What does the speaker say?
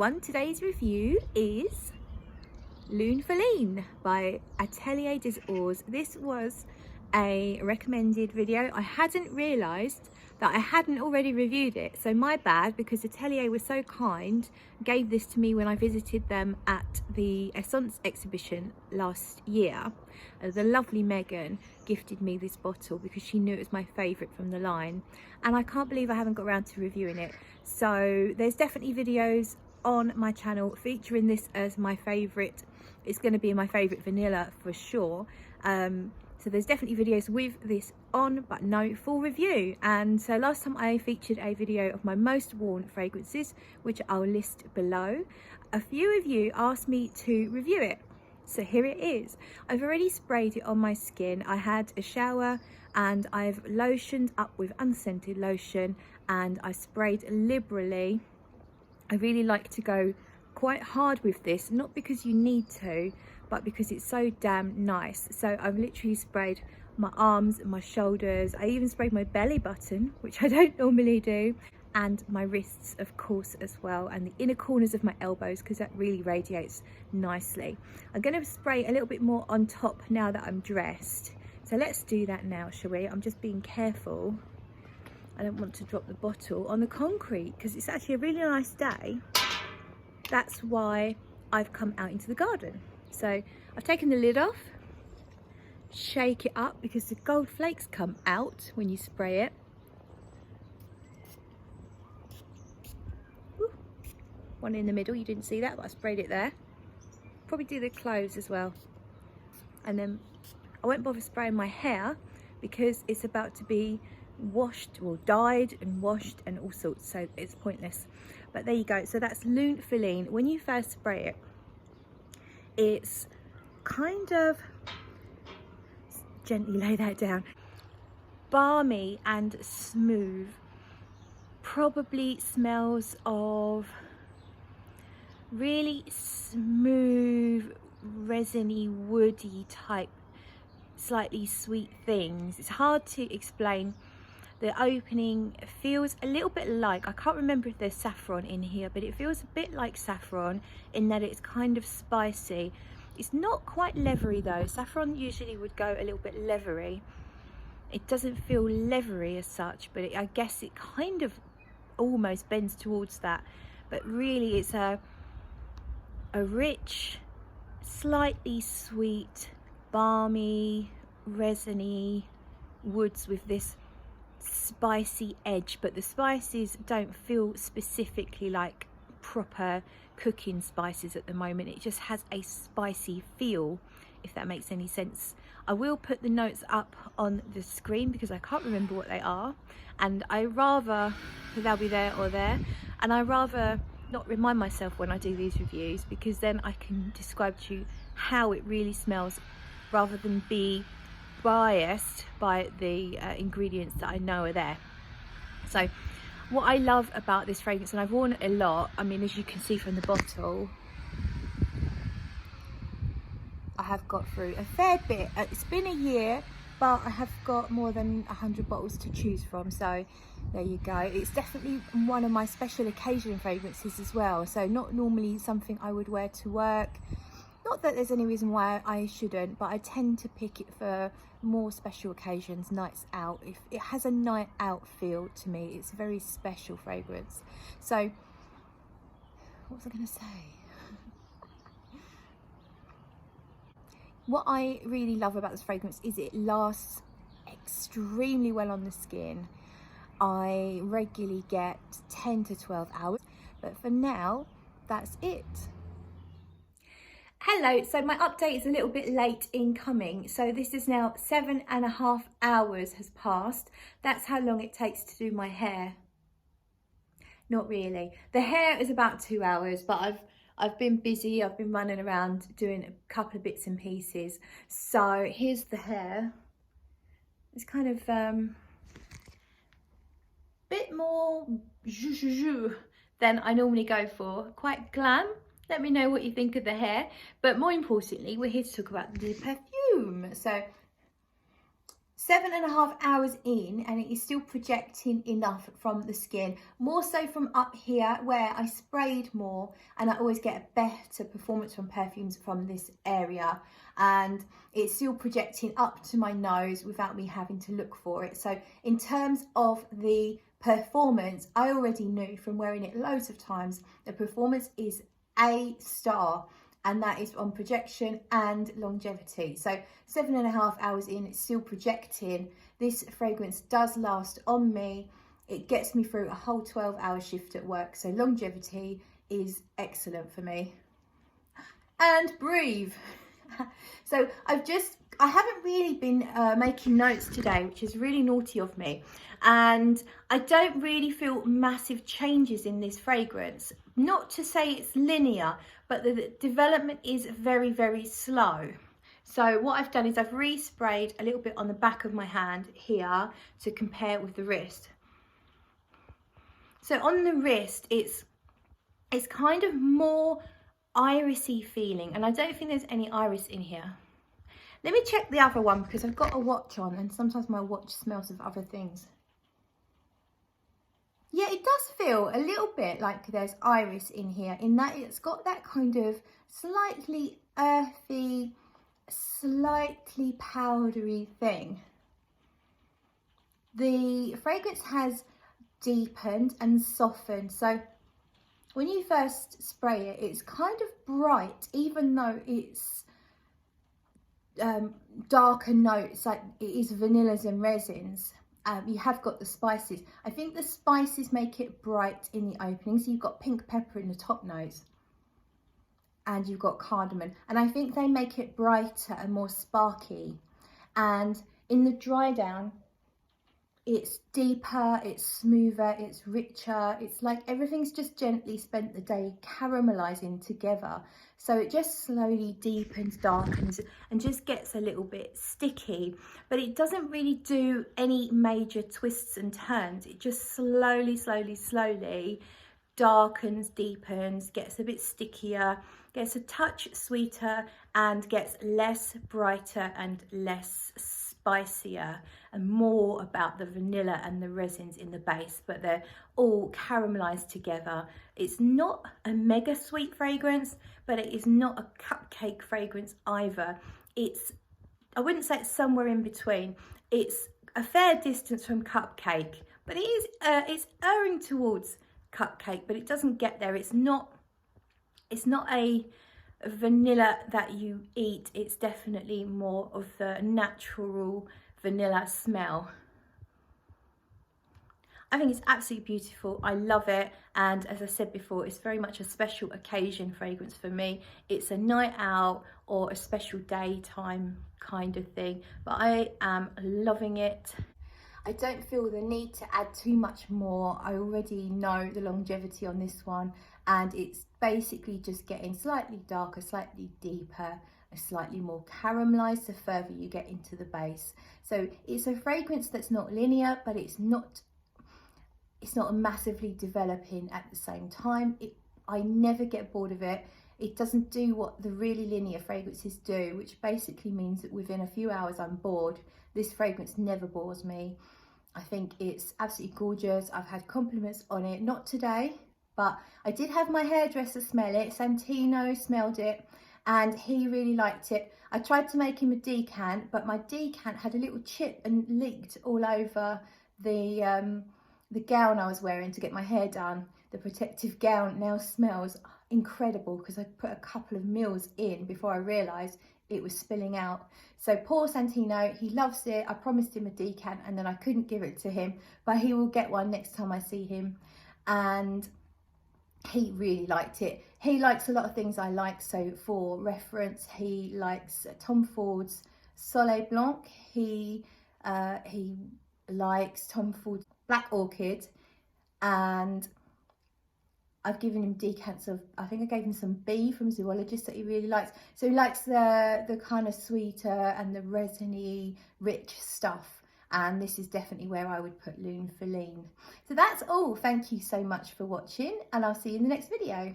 everyone, today's review is Lune Feline by Atelier des Ors. This was a recommended video. I hadn't realised that I hadn't already reviewed it, so my bad, because Atelier was so kind, gave this to me when I visited them at the Essence exhibition last year. The lovely Megan gifted me this bottle because she knew it was my favourite from the line, and I can't believe I haven't got around to reviewing it. So there's definitely videos on my channel featuring this as my favourite. It's going to be my favourite vanilla for sure. So there's definitely videos with this on, but no full review. And so last time I featured a video of my most worn fragrances, which I'll list below. A few of you asked me to review it, so here it is. I've already sprayed it on my skin. I had a shower and I've lotioned up with unscented lotion, and I sprayed liberally. I really like to go quite hard with this, not because you need to, but because it's so damn nice. So I've literally sprayed my arms and my shoulders. I even sprayed my belly button, which I don't normally do, and my wrists of course as well, and the inner corners of my elbows, because that really radiates nicely. I'm going to spray a little bit more on top now that I'm dressed. So let's do that now, shall we? I'm just being careful. I don't want to drop the bottle on the concrete because it's actually a really nice day. That's why I've come out into the garden. So I've taken the lid off, shake it up because the gold flakes come out when you spray it. Ooh, one in the middle, you didn't see that, but I sprayed it there. Probably do the clothes as well. And then I won't bother spraying my hair because it's about to be washed, or dyed and washed and all sorts, so it's pointless. But there you go. So that's Lune Feline. When you first spray it, it's kind of, gently lay that down, balmy and smooth. Probably smells of really smooth, resiny, woody type, slightly sweet things. It's hard to explain. The opening feels a little bit like, I can't remember if there's saffron in here, but it feels a bit like saffron in that it's kind of spicy. It's not quite leathery though. Saffron usually would go a little bit leathery. It doesn't feel leathery as such, but I guess it kind of almost bends towards that. But really it's a rich, slightly sweet, balmy, resiny woods with this spicy edge, but the spices don't feel specifically like proper cooking spices at the moment. It just has a spicy feel, if that makes any sense. I will put the notes up on the screen because I can't remember what they are, and I rather, they'll be there or there, and I rather not remind myself when I do these reviews, because then I can describe to you how it really smells rather than be biased by the ingredients that I know are there. So what I love about this fragrance, and I've worn it a lot, I mean, as you can see from the bottle, I have got through a fair bit. It's been a year, but I have got more than 100 bottles to choose from, so there you go. It's definitely one of my special occasion fragrances as well, so not normally something I would wear to work. Not that there's any reason why I shouldn't, but I tend to pick it for more special occasions, nights out. If it has a night out feel to me, it's a very special fragrance. So what was I going to say? What I really love about this fragrance is it lasts extremely well on the skin. I regularly get 10 to 12 hours, but for now, that's it. Hello, so my update is a little bit late in coming. So this is now 7.5 hours has passed. That's how long it takes to do my hair. Not really. The hair is about 2 hours, but I've been busy. I've been running around doing a couple of bits and pieces. So here's the hair. It's kind of bit more zhuzh than I normally go for. Quite glam. Let me know what you think of the hair, but more importantly, we're here to talk about the perfume. So 7.5 hours in, and it is still projecting enough from the skin, more so from up here where I sprayed more, and I always get a better performance from perfumes from this area, and it's still projecting up to my nose without me having to look for it. So in terms of the performance, I already knew from wearing it loads of times, the performance is a star, and that is on projection and longevity. So 7.5 hours in, it's still projecting. This fragrance does last on me. It gets me through a whole 12-hour shift at work. So longevity is excellent for me. And breathe. So I haven't really been making notes today, which is really naughty of me. And I don't really feel massive changes in this fragrance. Not to say it's linear, but the development is very, very slow. So what I've done is I've resprayed a little bit on the back of my hand here to compare with the wrist. So on the wrist, it's kind of more irisy feeling, and I don't think there's any iris in here. Let me check the other one because I've got a watch on, and sometimes my watch smells of other things. Yeah, it does feel a little bit like there's iris in here, in that it's got that kind of slightly earthy, slightly powdery thing. The fragrance has deepened and softened. So when you first spray it, it's kind of bright, even though it's darker notes, like it is vanillas and resins. You have got the spices. I think the spices make it bright in the opening. So you've got pink pepper in the top notes, and you've got cardamom, and I think they make it brighter and more sparky. And in the dry down, it's deeper, it's smoother, it's richer. It's like everything's just gently spent the day caramelizing together. So it just slowly deepens, darkens, and just gets a little bit sticky. But it doesn't really do any major twists and turns. It just slowly, slowly, slowly darkens, deepens, gets a bit stickier, gets a touch sweeter, and gets less brighter and less spicier, and more about the vanilla and the resins in the base, but they're all caramelized together. It's not a mega sweet fragrance, but it is not a cupcake fragrance either. I wouldn't say it's somewhere in between. It's a fair distance from cupcake, but it's erring towards cupcake, but it doesn't get there. It's not a vanilla that you eat. It's definitely more of the natural vanilla smell. I think it's absolutely beautiful. I love it, and as I said before, it's very much a special occasion fragrance for me. It's a night out or a special daytime kind of thing, but I am loving it. I don't feel the need to add too much more. I already know the longevity on this one, and it's basically just getting slightly darker, slightly deeper, slightly more caramelized the further you get into the base. So it's a fragrance that's not linear, but it's not massively developing at the same time. I never get bored of it. It doesn't do what the really linear fragrances do, which basically means that within a few hours I'm bored. This fragrance never bores me. I think it's absolutely gorgeous. I've had compliments on it, not today, but I did have my hairdresser smell it. Santino smelled it and he really liked it. I tried to make him a decant, but my decant had a little chip and leaked all over the gown I was wearing to get my hair done. The protective gown now smells incredible because I put a couple of mils in before I realised it was spilling out. So poor Santino, he loves it. I promised him a decant and then I couldn't give it to him, but he will get one next time I see him. And he really liked it. He likes a lot of things I like. So for reference, he likes Tom Ford's Soleil Blanc. He likes Tom Ford's Black Orchid, and I've given him decants of, I think I gave him some B from Zoologist that he really likes. So he likes the kind of sweeter and the resiny, rich stuff. And this is definitely where I would put Lune Feline. So that's all. Thank you so much for watching, and I'll see you in the next video.